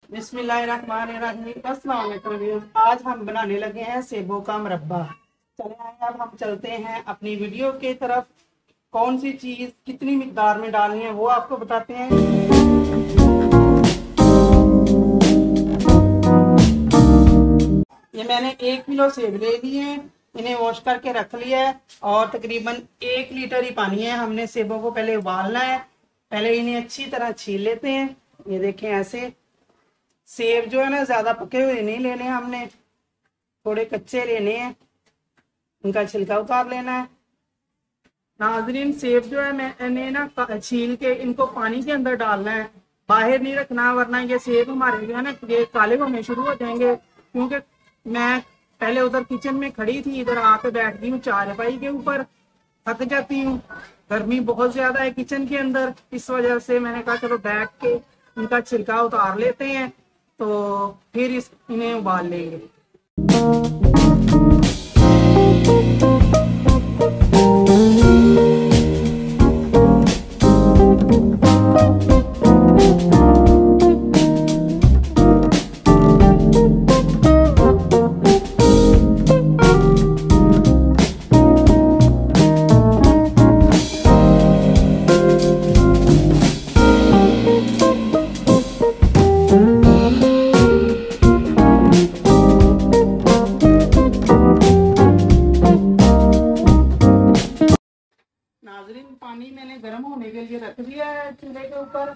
बिस्मिल्लाहिर्रहमानिर्रहीम। अस्सलाम वालेकुम व्यूअर्स। आज हम बनाने लगे हैं सेबों का मुरब्बा। चले आए, अब हम चलते हैं अपनी वीडियो के तरफ। कौन सी चीज़ कितनी मिकदार में डालनी है वो आपको बताते हैं। ये मैंने 1 किलो सेब ले लिए हैं, इन्हें वॉश करके रख लिया है और तकरीबन 1 लीटर ही पानी है। हमने सेबों को पहले उबालना है। पहले इन्हें अच्छी तरह छील लेते हैं। ये देखें, ऐसे सेब जो है ना, ज्यादा पके हुए नहीं लेने, हमने थोड़े कच्चे लेने हैं। इनका छिलका उतार लेना है। नाजरीन, सेब जो है मैंने ना छील के इनको पानी के अंदर डालना है, बाहर नहीं रखना, वरना ये सेब हमारे जो है ना ये काले होने शुरू हो जाएंगे। क्योंकि मैं पहले उधर किचन में खड़ी थी, इधर आके बैठ गई हूँ चारपाई के ऊपर, थक जाती हूँ। गर्मी बहुत ज्यादा है किचन के अंदर, इस वजह से मैंने कहा चलो बैठ के इनका छिलका उतार लेते हैं, तो फिर इन्हें उबाल लेंगे। नाजरीन, पानी मैंने गर्म होने के लिए रख दिया है चूल्हे के ऊपर।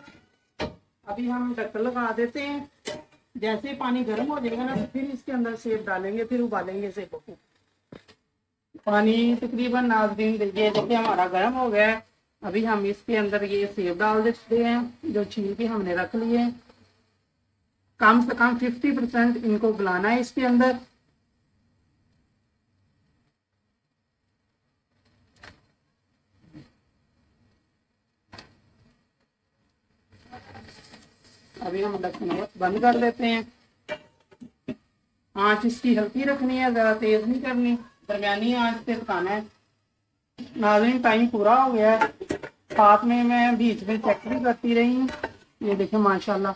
अभी हम ढक्कन लगा देते हैं। जैसे ही पानी गर्म हो जाएगा ना, तो फिर इसके अंदर सेब डालेंगे, फिर उबालेंगे सेबों को। पानी तकरीबन नाजरीन ये देखिए हमारा गर्म हो गया है। अभी हम इसके अंदर ये सेब डाल देते हैं जो छील के हमने रख लिए हैं। कम से कम 50% इनको गलाना है इसके अंदर। अभी हम ढक्कन बंद कर देते हैं। आंच इसकी हल्की रखनी है, ज्यादा तेज नहीं करनी, दरमियानी आंच पे पकाना है। नाज़रीन, टाइम पूरा हो गया है। साथ में मैं बीच में चेक भी करती रही हूँ। ये देखें माशाल्लाह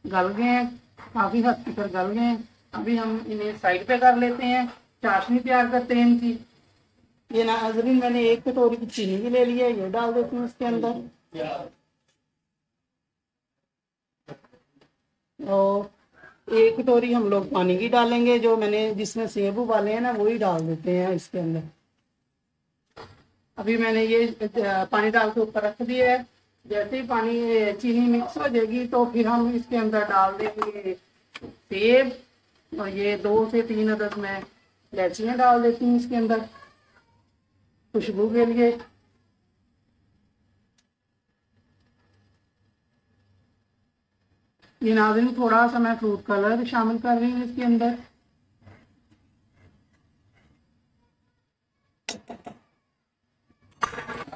गल गए हैं, काफी हद तक गल गए हैं। अभी हम इन्हें साइड पे कर लेते हैं, चाशनी तैयार करते हैं इनकी। ये नाज़रीन, मैंने 1 कटोरी की चीनी भी ले ली है, ये डाल देती हूँ इसके अंदर। और 1 कटोरी हम लोग पानी की डालेंगे, जो मैंने जिसमें सेब उबाले हैं ना वही डाल देते हैं इसके अंदर। अभी मैंने ये पानी डाल के ऊपर रख दिया है। जैसे ही पानी चीनी मिक्स हो जाएगी तो फिर हम इसके अंदर डाल देंगे सेब, और ये 2 से 3 अदद मैं इलायचियाँ डाल देती हूँ इसके अंदर खुशबू के लिए। ये नाज़रीन, थोड़ा सा मैं फ्रूट कलर शामिल कर रही हूँ इसके अंदर।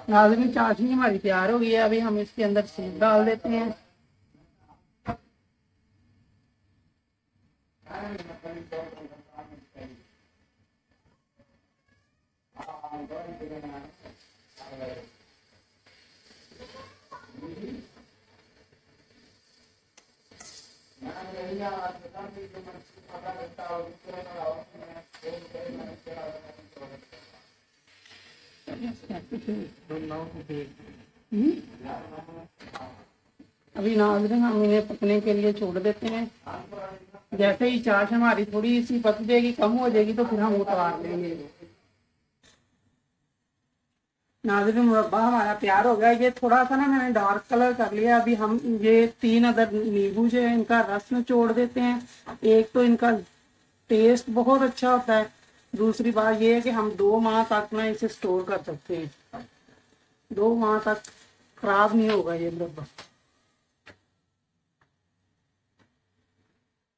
नाज़रीन, चाशनी हमारी तैयार हो गई है। अभी हम इसके अंदर सेब डाल देते हैं। अभी नाज़रीन, हम इन्हें पकने के लिए छोड़ देते हैं। जैसे ही चाश हमारी थोड़ी सी पक जाएगी, कम हो जाएगी, तो फिर हम उतार लेंगे। नाज़रीन, मुरब्बा हमारा तैयार हो गया। ये थोड़ा सा ना मैंने डार्क कलर कर लिया। अभी हम ये 3 अदद नींबू जो है इनका रस निचोड़ देते हैं। एक तो इनका टेस्ट बहुत अच्छा होता है, दूसरी बात ये है कि हम 2 माह तक ना इसे स्टोर कर सकते हैं। 2 माह तक खराब नहीं होगा ये मुरब्बा।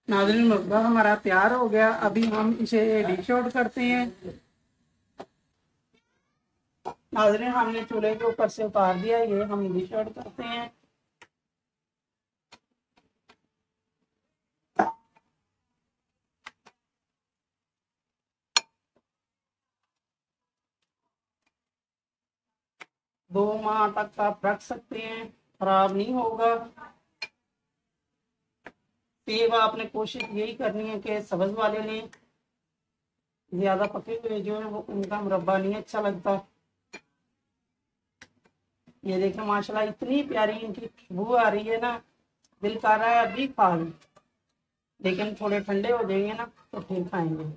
नाज़रीन, मुरब्बा हमारा तैयार हो गया। अभी हम इसे डिश आउट करते हैं। नाज़रीन, हमने चूल्हे के ऊपर से उतार दिया, ये हम डिश आउट करते हैं। दो माह तक आप रख सकते हैं, खराब नहीं होगा। सेब आपने कोशिश यही करनी है कि सब्ज वाले लें, ज्यादा पके हुए जो है वो उनका मुरब्बा नहीं अच्छा लगता। ये देखें माशाल्लाह इतनी प्यारी इनकी खुशबू आ रही है ना, दिल कर रहा है अभी खा लूं, लेकिन थोड़े ठंडे हो जाएंगे ना तो फिर खाएंगे।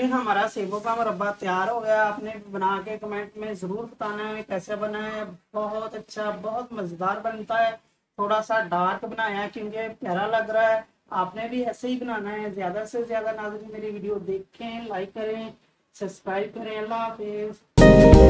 हमारा सेबों का मुरब्बा तैयार हो गया। आपने बना के कमेंट में जरूर बताना है कैसे बना है। बहुत अच्छा, बहुत मजेदार बनता है। थोड़ा सा डार्क बनाया है क्योंकि प्यारा लग रहा है। आपने भी ऐसे ही बनाना है। ज्यादा से ज्यादा नाज़रीन मेरी वीडियो देखें, लाइक करें, सब्सक्राइब करें। अल्लाह हाफिज।